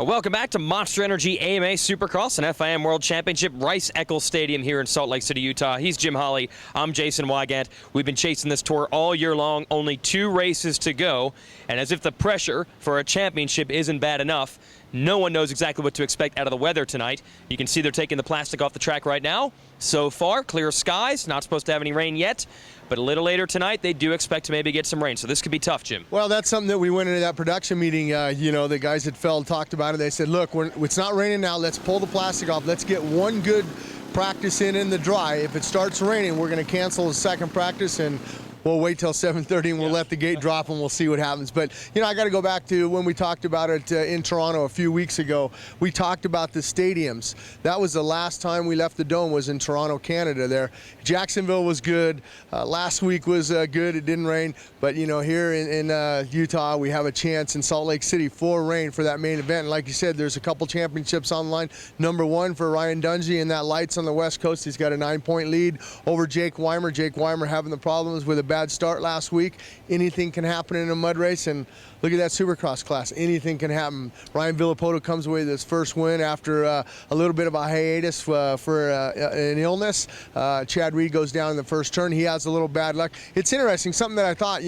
Welcome back to Monster Energy AMA Supercross and FIM World Championship, Rice-Eccles Stadium here in Salt Lake City, Utah. He's Jim Holley. I'm Jason Weigandt. We've been chasing this tour all year long, only 2 races to go. And as if the pressure for a championship isn't bad enough, no one knows exactly what to expect out of the weather tonight. You can see they're taking the plastic off the track right now. So far, clear skies, not supposed to have any rain yet. But a little later tonight, they do expect to maybe get some rain. So this could be tough, Jim. Well, that's something that we went into that production meeting, the guys at Feld talked about it. They said, look, it's not raining now. Let's pull the plastic off. Let's get one good practice in the dry. If it starts raining, we're going to cancel the second practice and we'll wait till 7:30 and we'll let the gate drop and we'll see what happens. But, I got to go back to when we talked about it in Toronto a few weeks ago. We talked about the stadiums. That was the last time we left the Dome, was in Toronto, Canada there. Jacksonville was good. Last week was good. It didn't rain. But, here in Utah, we have a chance in Salt Lake City for rain for that main event. And like you said, there's a couple championships on the line. Number 1 for Ryan Dungey in that lights on the West Coast. He's got a 9-point lead over Jake Weimer. Jake Weimer having the problems with a bad start last week. Anything can happen in a mud race, and look at that Supercross class. Anything can happen. Ryan Villapoto comes away with his first win after a little bit of a hiatus for an illness. Chad Reed goes down in the first turn. He has a little bad luck. It's interesting, something that I thought,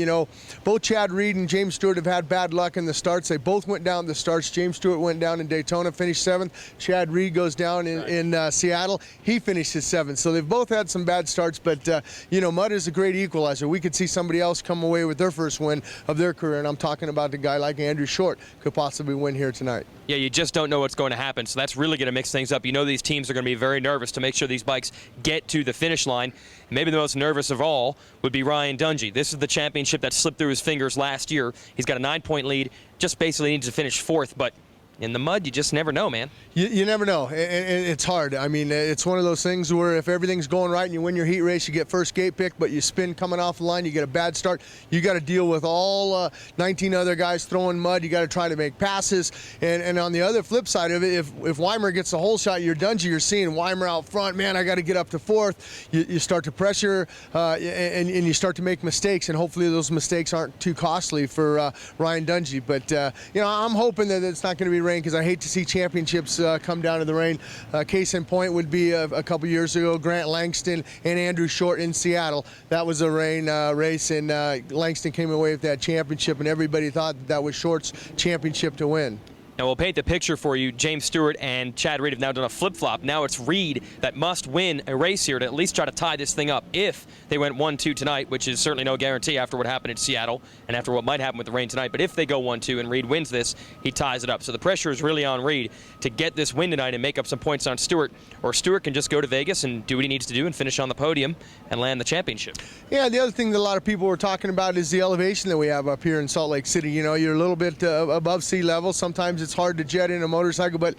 both Chad Reed and James Stewart have had bad luck in the starts. They both went down the starts. James Stewart went down in Daytona, finished 7th. Chad Reed goes down in Seattle. He finishes 7th. So they've both had some bad starts, but mud is a great equalizer. We could see somebody else come away with their first win of their career, and I'm talking about the guy like Andrew Short could possibly win here tonight. Yeah, you just don't know what's going to happen, so that's really going to mix things up. These teams are going to be very nervous to make sure these bikes get to the finish line. Maybe the most nervous of all would be Ryan Dungey. This is the championship that slipped through his fingers last year. He's got a 9-point lead, just basically needs to finish 4th, but in the mud, you just never know, man. You never know, and it's hard. I mean, it's one of those things where if everything's going right and you win your heat race, you get first gate pick, but you spin coming off the line, you get a bad start. You got to deal with all 19 other guys throwing mud. You got to try to make passes, and on the other flip side of it, if Weimer gets the whole shot, you're Dungey, you're seeing Weimer out front. Man, I got to get up to 4th. You start to pressure, and you start to make mistakes, and hopefully those mistakes aren't too costly for Ryan Dungey. But I'm hoping that it's not going to be rain, because I hate to see championships come down to the rain. Case in point would be a couple years ago, Grant Langston and Andrew Short in Seattle. That was a rain race, and Langston came away with that championship, and everybody thought that was Short's championship to win. Now we'll paint the picture for you. James Stewart and Chad Reed have now done a flip-flop. Now it's Reed that must win a race here to at least try to tie this thing up if they went 1-2 tonight, which is certainly no guarantee after what happened in Seattle and after what might happen with the rain tonight. But if they go 1-2 and Reed wins this, he ties it up. So the pressure is really on Reed to get this win tonight and make up some points on Stewart, or Stewart can just go to Vegas and do what he needs to do and finish on the podium and land the championship. Yeah, the other thing that a lot of people were talking about is the elevation that we have up here in Salt Lake City. You're a little bit above sea level. Sometimes it's hard to jet in a motorcycle, but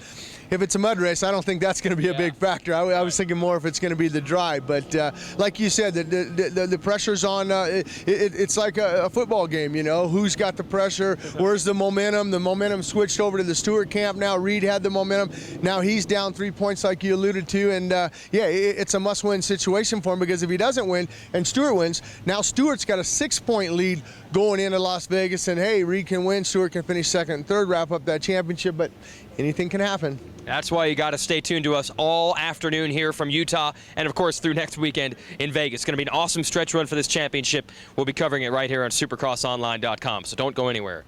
if it's a mud race, I don't think that's going to be a big factor. I was thinking more if it's going to be the dry, but like you said, the pressure's on. It's like a football game, who's got the pressure, where's the momentum? The momentum switched over to the Stewart camp now. Reed had the momentum. Now he's down 3 points like you alluded to, and it's a must-win situation for him, because if he doesn't win and Stewart wins, now Stewart's got a 6-point lead going into Las Vegas, and hey, Reed can win, Stewart can finish 2nd and 3rd, wrap up that championship, but anything can happen. That's why you got to stay tuned to us all afternoon here from Utah, and of course through next weekend in Vegas. It's going to be an awesome stretch run for this championship. We'll be covering it right here on supercrossonline.com, so don't go anywhere.